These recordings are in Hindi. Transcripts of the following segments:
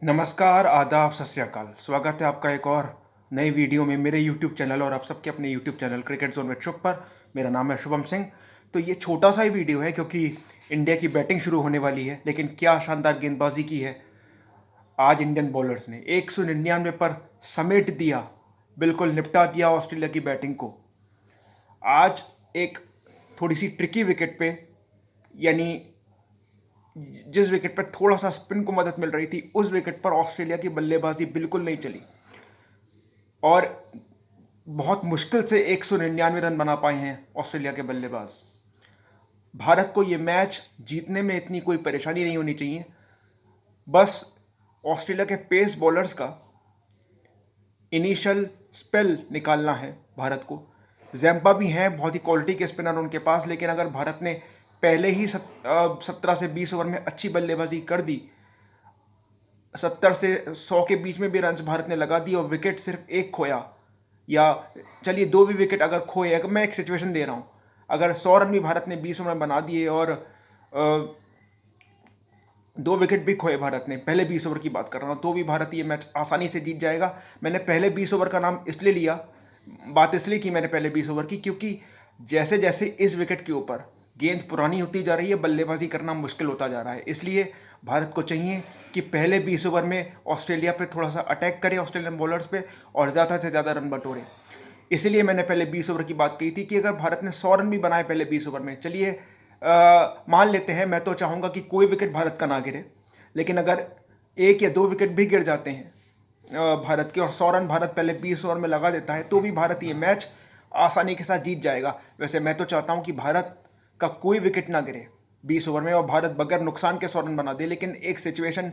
नमस्कार, आदाब, सत श्री अकाल। स्वागत है आपका एक और नई वीडियो में मेरे YouTube चैनल और आप सबके अपने YouTube channel cricket zone with Shubh पर। मेरा नाम है शुभम सिंह। तो ये छोटा सा ही वीडियो है क्योंकि इंडिया की बैटिंग शुरू होने वाली है, लेकिन क्या शानदार गेंदबाजी की है आज इंडियन बॉलर्स ने। 199 पर समेट दिया, बिल्कुल निपटा दिया ऑस्ट्रेलिया की बैटिंग को। आज एक थोड़ी सी ट्रिकी विकेट पे, यानी जिस विकेट पर थोड़ा सा स्पिन को मदद मिल रही थी, उस विकेट पर ऑस्ट्रेलिया की बल्लेबाजी बिल्कुल नहीं चली और बहुत मुश्किल से 199 रन बना पाए हैं ऑस्ट्रेलिया के बल्लेबाज। भारत को ये मैच जीतने में इतनी कोई परेशानी नहीं होनी चाहिए। बस ऑस्ट्रेलिया के पेस बॉलर्स का इनिशियल स्पेल निकालना है भारत को। जैम्पा भी हैं, बहुत ही क्वालिटी के स्पिनर उनके पास, लेकिन अगर भारत ने पहले ही 17 से 20 ओवर में अच्छी बल्लेबाजी कर दी, 70 से 100 के बीच में भी रन भारत ने लगा दी और विकेट सिर्फ एक खोया, या चलिए दो भी विकेट अगर खोए, अगर मैं एक सिचुएशन दे रहा हूँ, अगर 100 रन भी भारत ने 20 ओवर में बना दिए और दो विकेट भी खोए भारत ने, पहले 20 ओवर की बात कर रहा हूँ, तो भी भारत ये मैच आसानी से जीत जाएगा। मैंने पहले 20 ओवर का नाम इसलिए लिया, बात इसलिए की मैंने पहले 20 ओवर की, क्योंकि जैसे जैसे इस विकेट के ऊपर गेंद पुरानी होती जा रही है, बल्लेबाजी करना मुश्किल होता जा रहा है। इसलिए भारत को चाहिए कि पहले 20 ओवर में ऑस्ट्रेलिया पे थोड़ा सा अटैक करे, ऑस्ट्रेलियन बॉलर्स पे, और ज़्यादा से ज़्यादा रन बटोरे। इसलिए मैंने पहले 20 ओवर की बात कही थी कि अगर भारत ने 100 रन भी बनाए पहले 20 ओवर में, चलिए मान लेते हैं, मैं तो चाहूँगा कि कोई विकेट भारत का ना गिरे, लेकिन अगर एक या दो विकेट भी गिर जाते हैं भारत के और 100 रन भारत पहले 20 ओवर में लगा देता है, तो भी भारत ये मैच आसानी के साथ जीत जाएगा। वैसे मैं तो चाहता हूँ कि भारत का कोई विकेट ना गिरे 20 ओवर में और भारत बगैर नुकसान के 100 रन बना दे, लेकिन एक सिचुएशन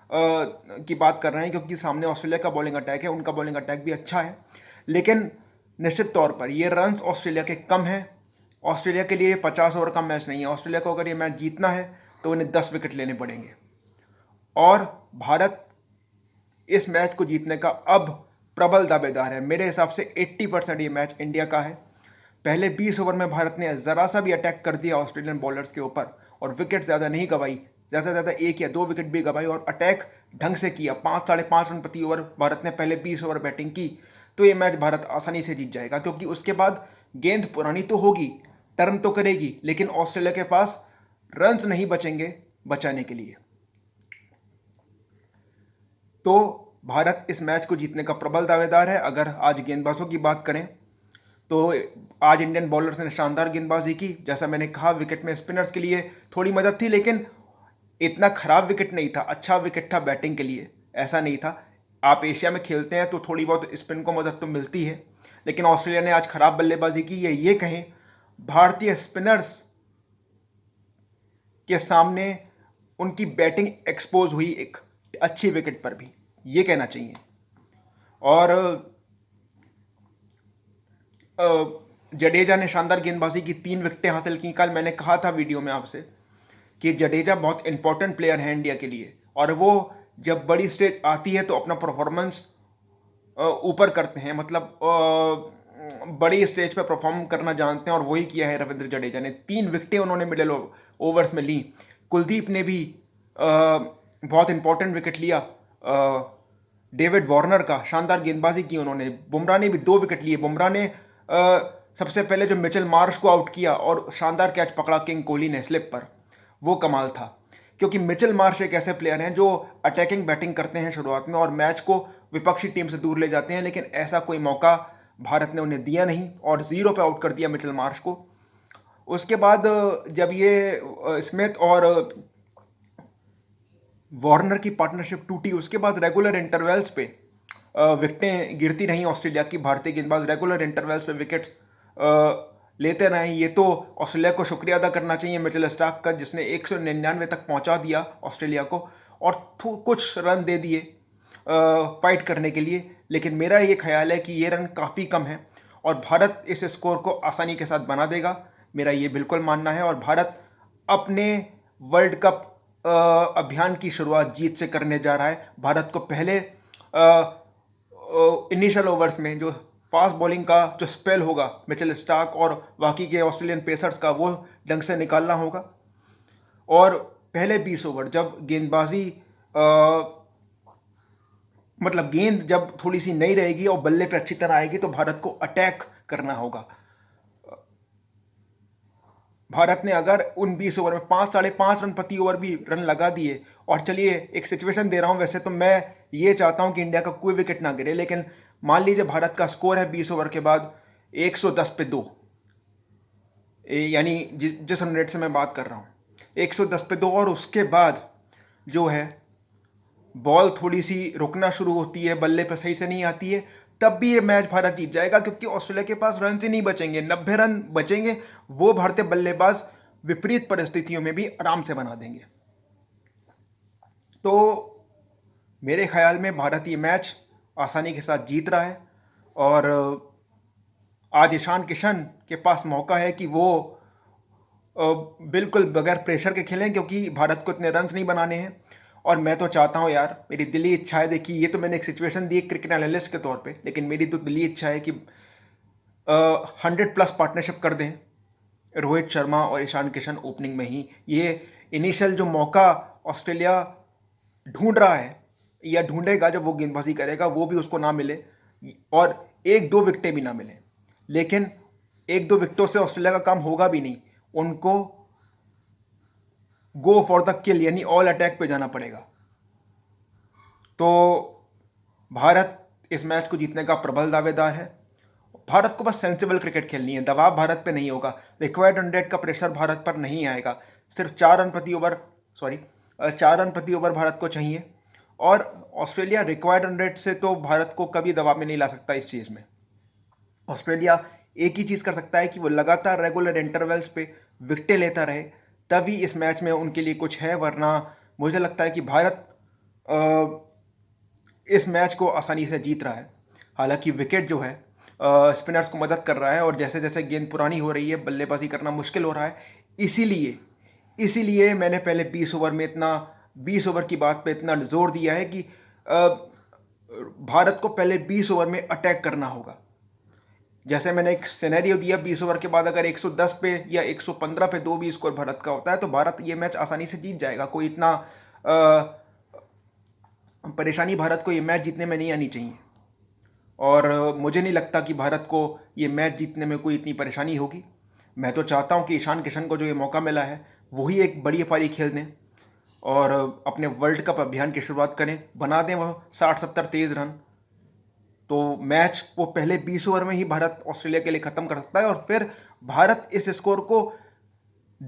की बात कर रहे हैं क्योंकि सामने ऑस्ट्रेलिया का बॉलिंग अटैक है, उनका बॉलिंग अटैक भी अच्छा है, लेकिन निश्चित तौर पर ये रन्स ऑस्ट्रेलिया के कम हैं। ऑस्ट्रेलिया के लिए 50 ओवर का मैच नहीं है। ऑस्ट्रेलिया को अगर ये मैच जीतना है तो उन्हें 10 विकेट लेने पड़ेंगे और भारत इस मैच को जीतने का अब प्रबल दावेदार है। मेरे हिसाब से 80% ये मैच इंडिया का है। पहले 20 ओवर में भारत ने ज़रा सा भी अटैक कर दिया ऑस्ट्रेलियन बॉलर्स के ऊपर और विकेट ज़्यादा नहीं गवाई, ज़्यादा से ज़्यादा एक या दो विकेट भी गवाई और अटैक ढंग से किया, 5-5.5 रन प्रति ओवर भारत ने पहले 20 ओवर बैटिंग की, तो ये मैच भारत आसानी से जीत जाएगा। क्योंकि उसके बाद गेंद पुरानी तो होगी, टर्न तो करेगी, लेकिन ऑस्ट्रेलिया के पास रन्स नहीं बचेंगे बचाने के लिए। तो भारत इस मैच को जीतने का प्रबल दावेदार है। अगर आज गेंदबाजों की बात करें तो आज इंडियन बॉलर्स ने शानदार गेंदबाजी की। जैसा मैंने कहा, विकेट में स्पिनर्स के लिए थोड़ी मदद थी, लेकिन इतना खराब विकेट नहीं था, अच्छा विकेट था बैटिंग के लिए, ऐसा नहीं था। आप एशिया में खेलते हैं तो थोड़ी बहुत स्पिन को मदद तो मिलती है, लेकिन ऑस्ट्रेलिया ने आज खराब बल्लेबाजी की। ये कहें, भारतीय स्पिनर्स के सामने उनकी बैटिंग एक्सपोज हुई एक अच्छी विकेट पर भी, ये कहना चाहिए। और जडेजा ने शानदार गेंदबाजी की, 3 विकेटें हासिल की। कल मैंने कहा था वीडियो में आपसे कि जडेजा बहुत इंपॉर्टेंट प्लेयर है इंडिया के लिए और वो जब बड़ी स्टेज आती है तो अपना परफॉर्मेंस ऊपर करते हैं, मतलब बड़ी स्टेज पर परफॉर्म करना जानते हैं और वही किया है रविंद्र जडेजा ने। 3 विकेटें उन्होंने मिडिल ओवर्स में ली। कुलदीप ने भी बहुत इंपॉर्टेंट विकेट लिया, डेविड वार्नर का शानदार गेंदबाजी की उन्होंने। बुमराह ने भी 2 विकेट लिए। बुमराह ने सबसे पहले जो मिचेल मार्श को आउट किया और शानदार कैच पकड़ा किंग कोहली ने स्लिप पर, वो कमाल था। क्योंकि मिचेल मार्श एक ऐसे प्लेयर हैं जो अटैकिंग बैटिंग करते हैं शुरुआत में और मैच को विपक्षी टीम से दूर ले जाते हैं, लेकिन ऐसा कोई मौका भारत ने उन्हें दिया नहीं और 0 पे आउट कर दिया मिचेल मार्श को। उसके बाद जब ये स्मिथ और वार्नर की पार्टनरशिप टूटी, उसके बाद रेगुलर इंटरवल्स पे विकेटें गिरती रहीं ऑस्ट्रेलिया की। भारतीय गेंदबाज रेगुलर इंटरवल्स पे विकेट्स लेते रहे। ये तो ऑस्ट्रेलिया को शुक्रिया अदा करना चाहिए मिचेल स्टार्क का, जिसने 199 तक पहुंचा दिया ऑस्ट्रेलिया को और कुछ रन दे दिए फाइट करने के लिए। लेकिन मेरा ये ख्याल है कि ये रन काफ़ी कम है और भारत इस स्कोर को आसानी के साथ बना देगा, मेरा ये बिल्कुल मानना है। और भारत अपने वर्ल्ड कप अभियान की शुरुआत जीत से करने जा रहा है। भारत को पहले इनिशियल ओवर्स में जो फास्ट बॉलिंग का जो स्पेल होगा मिचेल स्टार्क और बाकी के ऑस्ट्रेलियन पेसर्स का, वो ढंग से निकालना होगा। और पहले 20 ओवर जब गेंदबाजी मतलब गेंद जब थोड़ी सी नहीं रहेगी और बल्ले पे अच्छी तरह आएगी तो भारत को अटैक करना होगा। भारत ने अगर उन 20 ओवर में 5 साढ़े 5 रन प्रति ओवर भी रन लगा दिए, और चलिए एक सिचुएशन दे रहा हूं, वैसे तो मैं ये चाहता हूं कि इंडिया का कोई विकेट ना गिरे, लेकिन मान लीजिए भारत का स्कोर है 20 ओवर के बाद 110 पे 2, यानी जिस रन रेट से मैं बात कर रहा हूं 110 पे 2, और उसके बाद जो है बॉल थोड़ी सी रुकना शुरू होती है, बल्ले पर सही से नहीं आती है, तब भी ये मैच भारत जीत जाएगा, क्योंकि ऑस्ट्रेलिया के पास रन ही नहीं बचेंगे, 90 रन बचेंगे, वो भारतीय बल्लेबाज विपरीत परिस्थितियों में भी आराम से बना देंगे। तो मेरे ख्याल में भारत ये मैच आसानी के साथ जीत रहा है, और आज ईशान किशन के पास मौका है कि वो बिल्कुल बगैर प्रेशर के खेलें, क्योंकि भारत को इतने रन नहीं बनाने हैं। और मैं तो चाहता हूं यार, मेरी दिली इच्छा है, देखिए ये तो मैंने एक सिचुएशन दी क्रिकेट एनालिस्ट के तौर पे, लेकिन मेरी तो दिली इच्छा है कि 100+ पार्टनरशिप कर दें रोहित शर्मा और ईशान किशन ओपनिंग में ही। ये इनिशियल जो मौका ऑस्ट्रेलिया ढूंढ रहा है या ढूंढेगा, जब वो गेंदबाजी करेगा, वो भी उसको ना मिले, और 1-2 विकेटें भी ना मिले, लेकिन 1-2 विकेटों से ऑस्ट्रेलिया का काम होगा भी नहीं, उनको गो फॉर द किल यानी ऑल अटैक पे जाना पड़ेगा। तो भारत इस मैच को जीतने का प्रबल दावेदार है। भारत को बस सेंसिबल क्रिकेट खेलनी है, दबाव भारत पे नहीं होगा, रिक्वायर्ड रन रेट का प्रेशर भारत पर नहीं आएगा, सिर्फ 4 रन प्रति ओवर भारत को चाहिए, और ऑस्ट्रेलिया रिक्वायर्ड रन रेट से तो भारत को कभी दबाव में नहीं ला सकता। इस चीज़ में ऑस्ट्रेलिया एक ही चीज़ कर सकता है कि वो लगातार रेगुलर इंटरवल्स पे विकेटें लेता रहे, तभी इस मैच में उनके लिए कुछ है, वरना मुझे लगता है कि भारत इस मैच को आसानी से जीत रहा है। हालांकि विकेट जो है स्पिनर्स को मदद कर रहा है, और जैसे जैसे गेंद पुरानी हो रही है बल्लेबाजी करना मुश्किल हो रहा है, इसीलिए मैंने पहले 20 ओवर की बात पे इतना जोर दिया है कि भारत को पहले 20 ओवर में अटैक करना होगा। जैसे मैंने एक सिनेरियो दिया, 20 ओवर के बाद अगर 110 पे या 115 पे 2 भी स्कोर भारत का होता है तो भारत ये मैच आसानी से जीत जाएगा। कोई इतना परेशानी भारत को ये मैच जीतने में नहीं आनी चाहिए, और मुझे नहीं लगता कि भारत को ये मैच जीतने में कोई इतनी परेशानी होगी। मैं तो चाहता हूं कि ईशान किशन को जो ये मौका मिला है वही एक बड़ी पारी खेल दें और अपने वर्ल्ड कप अभियान की शुरुआत करें, बना दें वो 60-70 तेज रन, तो मैच वो पहले 20 ओवर में ही भारत ऑस्ट्रेलिया के लिए ख़त्म कर सकता है, और फिर भारत इस स्कोर को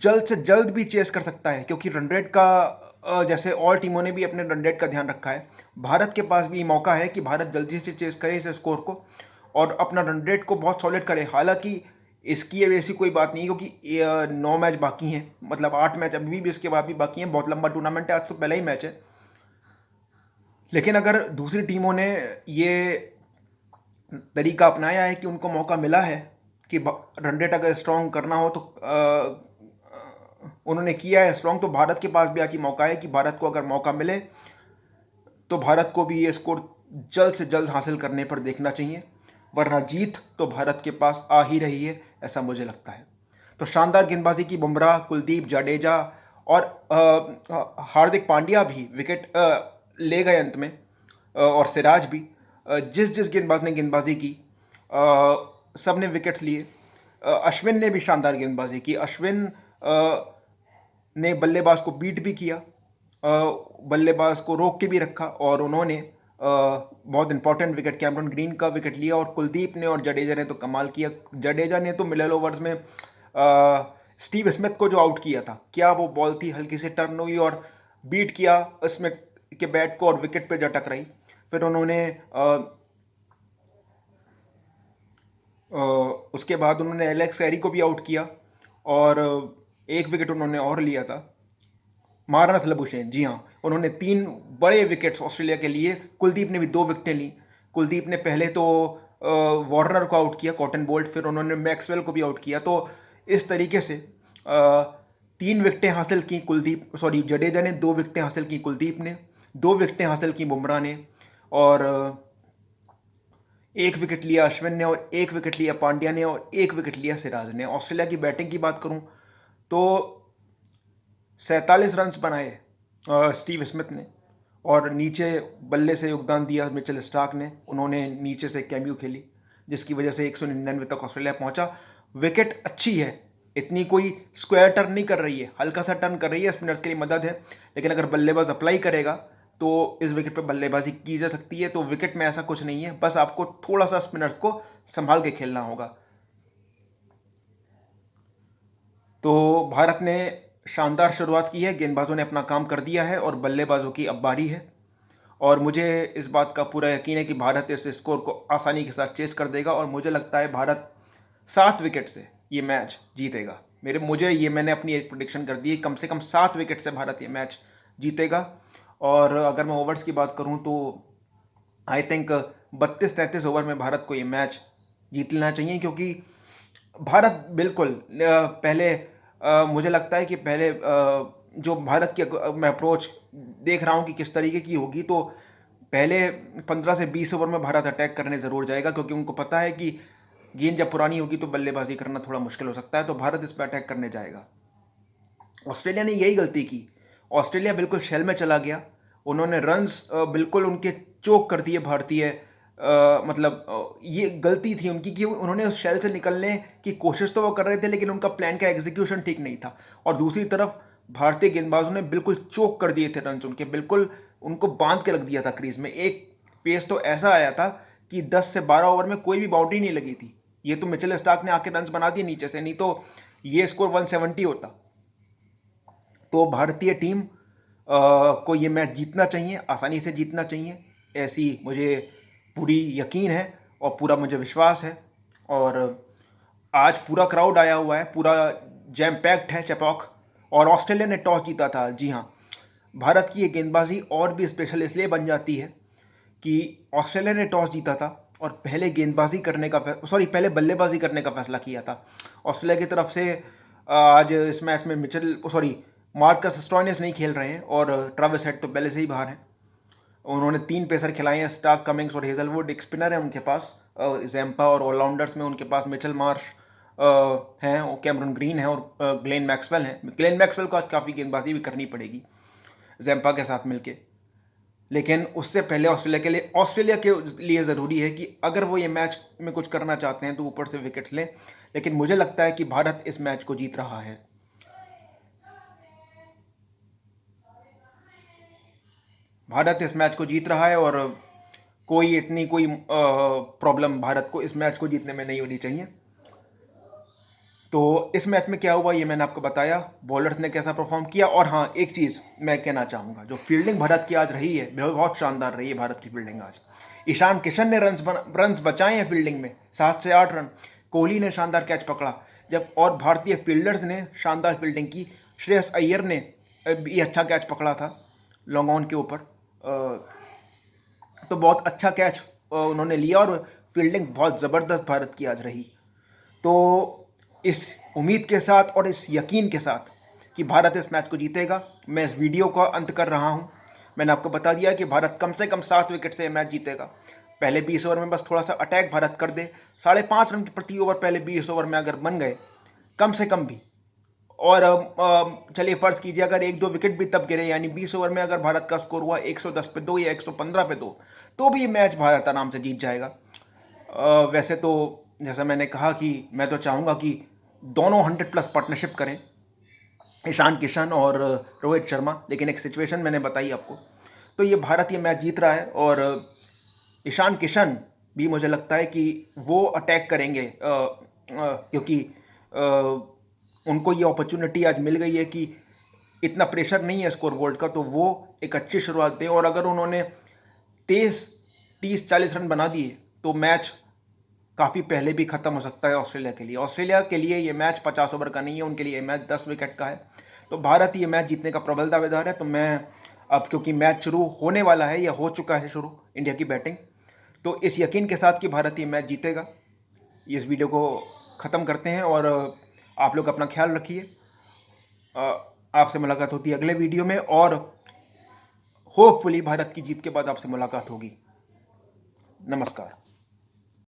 जल्द से जल्द भी चेस कर सकता है, क्योंकि रन रेट का जैसे और टीमों ने भी अपने रन रेट का ध्यान रखा है, भारत के पास भी मौका है कि भारत जल्दी से चेस करे इस स्कोर को और अपना रन रेट को बहुत सॉलिड करे। हालांकि इसकी अब ऐसी कोई बात नहीं, क्योंकि 9 मैच बाकी हैं, मतलब 8 मैच अभी भी इसके बाद भी बाकी हैं, बहुत लंबा टूर्नामेंट है, आज तो पहला ही मैच है। लेकिन अगर दूसरी टीमों ने ये तरीका अपनाया है कि उनको मौका मिला है कि रन रेट अगर स्ट्रॉन्ग करना हो तो उन्होंने किया है स्ट्रॉन्ग, तो भारत के पास भी आज मौका है कि भारत को अगर मौका मिले तो भारत को भी ये स्कोर जल्द से जल्द हासिल करने पर देखना चाहिए, वरना जीत तो भारत के पास आ ही रही है, ऐसा मुझे लगता है। तो शानदार गेंदबाजी की बुमराह, कुलदीप, जाडेजा और हार्दिक पांड्या भी विकेट ले गए अंत में, और सिराज भी, जिस जिस गेंदबाज ने गेंदबाजी की सब ने विकेट्स लिए। अश्विन ने भी शानदार गेंदबाजी की, अश्विन ने बल्लेबाज को बीट भी किया, बल्लेबाज को रोक के भी रखा, और उन्होंने बहुत इंपॉर्टेंट विकेट कैमरन ग्रीन का विकेट लिया, और कुलदीप ने और जडेजा ने तो कमाल किया। जडेजा ने तो मिडल ओवर्स में स्टीव स्मिथ को जो आउट किया था, क्या वो बॉल थी, हल्की से टर्न हुई और बीट किया स्मिथ के बैट को और विकेट पे जा टकराई। फिर उन्होंने उसके बाद उन्होंने एलेक्स कैरी को भी आउट किया, और एक विकेट उन्होंने और लिया था, मार्नस लबुशेन, जी हाँ, उन्होंने 3 बड़े विकेट्स ऑस्ट्रेलिया के लिए। कुलदीप ने भी 2 विकेटें ली। कुलदीप ने पहले तो वार्नर को आउट किया, कॉटन बोल्ट, फिर उन्होंने मैक्सवेल को भी आउट किया। तो इस तरीके से 3 विकेटें हासिल की जडेजा ने, 2 विकेटें हासिल की कुलदीप ने, 2 विकेटें हासिल की बुमराह ने, और 1 विकेट लिया अश्विन ने, और 1 विकेट लिया पांड्या ने, और 1 विकेट लिया सिराज ने। ऑस्ट्रेलिया की बैटिंग की बात करूं तो 47 रन बनाए स्टीव स्मिथ ने, और नीचे बल्ले से योगदान दिया मिचेल स्टार्क ने, उन्होंने नीचे से कैमियो खेली जिसकी वजह से 199 तक ऑस्ट्रेलिया पहुंचा। विकेट अच्छी है, इतनी कोई स्क्वायर टर्न नहीं कर रही है, हल्का सा टर्न कर रही है, स्पिनर्स के लिए मदद है, लेकिन अगर बल्लेबाज अप्लाई करेगा तो इस विकेट पर बल्लेबाजी की जा सकती है। तो विकेट में ऐसा कुछ नहीं है, बस आपको थोड़ा सा स्पिनर्स को संभाल के खेलना होगा। तो भारत ने शानदार शुरुआत की है, गेंदबाजों ने अपना काम कर दिया है और बल्लेबाजों की अब बारी है। और मुझे इस बात का पूरा यकीन है कि भारत इस स्कोर को आसानी के साथ चेस कर देगा और मुझे लगता है भारत 7 विकेट से ये मैच जीतेगा। मैंने अपनी एक प्रेडिक्शन कर दी है, कम से कम 7 विकेट से भारत ये मैच जीतेगा। और अगर मैं ओवर्स की बात करूं तो आई थिंक 32-33 ओवर में भारत को ये मैच जीत लेना चाहिए, क्योंकि भारत बिल्कुल पहले मुझे लगता है कि पहले जो भारत की मैं अप्रोच देख रहा हूँ कि किस तरीके की होगी, तो पहले 15 से 20 ओवर में भारत अटैक करने ज़रूर जाएगा, क्योंकि उनको पता है कि गेंद जब पुरानी होगी तो बल्लेबाजी करना थोड़ा मुश्किल हो सकता है, तो भारत इस पर अटैक करने जाएगा। ऑस्ट्रेलिया ने यही गलती की, ऑस्ट्रेलिया बिल्कुल शेल में चला गया, उन्होंने रन्स बिल्कुल उनके चोक कर दिए भारतीय ये गलती थी उनकी कि उन्होंने उस शेल से निकलने की कोशिश तो वो कर रहे थे, लेकिन उनका प्लान का एग्जीक्यूशन ठीक नहीं था। और दूसरी तरफ भारतीय गेंदबाजों ने बिल्कुल चोक कर दिए थे रन्स उनके, बिल्कुल उनको बांध के रख दिया था क्रीज में। एक पेस तो ऐसा आया था कि 10 से 12 ओवर में कोई भी बाउंड्री नहीं लगी थी। ये तो मिचेल स्टार्क ने आके रन्स बना दिए नीचे से, नहीं तो ये स्कोर 170 होता। तो भारतीय टीम को ये मैच जीतना चाहिए, आसानी से जीतना चाहिए, ऐसी मुझे पूरी यकीन है और पूरा मुझे विश्वास है। और आज पूरा क्राउड आया हुआ है, पूरा जैम पैक्ड है चेपॉक। और ऑस्ट्रेलिया ने टॉस जीता था। जी हाँ, भारत की ये गेंदबाजी और भी स्पेशल इसलिए बन जाती है कि ऑस्ट्रेलिया ने टॉस जीता था और पहले पहले बल्लेबाजी करने का फैसला किया था। ऑस्ट्रेलिया की तरफ से आज इस मैच में मार्कस स्टोइनिस नहीं खेल रहे हैं और ट्रेविस हेड तो पहले से ही बाहर हैं। उन्होंने 3 पेसर खिलाए हैं, स्टार्क, कमिंग्स और हेजलवुड। एक स्पिनर है उनके पास जैम्पा, और ऑलराउंडर्स में उनके पास मिचेल मार्श हैं, और कैमरन ग्रीन है और ग्लेन मैक्सवेल हैं। ग्लेन मैक्सवेल को आज काफ़ी गेंदबाजी भी करनी पड़ेगी जैम्पा के साथ मिलके, लेकिन उससे पहले ऑस्ट्रेलिया के लिए ज़रूरी है कि अगर वो ये मैच में कुछ करना चाहते हैं तो ऊपर से विकेट्स लें। लेकिन मुझे लगता है कि भारत इस मैच को जीत रहा है। भारत इस मैच को जीत रहा है और कोई प्रॉब्लम भारत को इस मैच को जीतने में नहीं होनी चाहिए। तो इस मैच में क्या हुआ ये मैंने आपको बताया, बॉलर्स ने कैसा परफॉर्म किया। और हाँ, एक चीज़ मैं कहना चाहूँगा, जो फील्डिंग भारत की आज रही है बहुत शानदार रही है भारत की फील्डिंग आज। ईशान किशन ने रन्स बचाए हैं फील्डिंग में, 7 से 8 रन। कोहली ने शानदार कैच पकड़ा और भारतीय फील्डर्स ने शानदार फील्डिंग की। श्रेयस अय्यर ने भी अच्छा कैच पकड़ा था लॉन्ग ऑन के ऊपर, तो बहुत अच्छा कैच उन्होंने लिया और फील्डिंग बहुत ज़बरदस्त भारत की आज रही। तो इस उम्मीद के साथ और इस यकीन के साथ कि भारत इस मैच को जीतेगा, मैं इस वीडियो का अंत कर रहा हूं। मैंने आपको बता दिया कि भारत कम से कम 7 विकेट से मैच जीतेगा। पहले 20 ओवर में बस थोड़ा सा अटैक भारत कर दे, 5.5 रन प्रति ओवर पहले 20 ओवर में अगर बन गए कम से कम भी, और चलिए फ़र्ज़ कीजिए अगर 1-2 विकेट भी तब गिरे, यानी 20 ओवर में अगर भारत का स्कोर हुआ 110 पे 2 या 115 पे 2, तो भी मैच भारत आराम से जीत जाएगा। वैसे तो जैसा मैंने कहा कि मैं तो चाहूँगा कि दोनों 100+ पार्टनरशिप करें, ईशान किशन और रोहित शर्मा, लेकिन एक सिचुएशन मैंने बताई आपको। तो ये भारत ये मैच जीत रहा है और ईशान किशन भी मुझे लगता है कि वो अटैक करेंगे, क्योंकि उनको ये अपॉर्चुनिटी आज मिल गई है कि इतना प्रेशर नहीं है स्कोर बोर्ड का, तो वो एक अच्छी शुरुआत दें। और अगर उन्होंने 30-40 रन बना दिए तो मैच काफ़ी पहले भी ख़त्म हो सकता है ऑस्ट्रेलिया के लिए ये मैच 50 ओवर का नहीं है, उनके लिए मैच 10 विकेट का है। तो भारत ये मैच जीतने का प्रबल दावेदार है। तो मैं अब, क्योंकि मैच शुरू होने वाला है या हो चुका है शुरू इंडिया की बैटिंग, तो इस यकीन के साथ कि भारत ये मैच जीतेगा, इस वीडियो को ख़त्म करते हैं। और आप लोग अपना ख्याल रखिए। आपसे मुलाकात होती है अगले वीडियो में, और होपफुली भारत की जीत के बाद आपसे मुलाकात होगी। नमस्कार।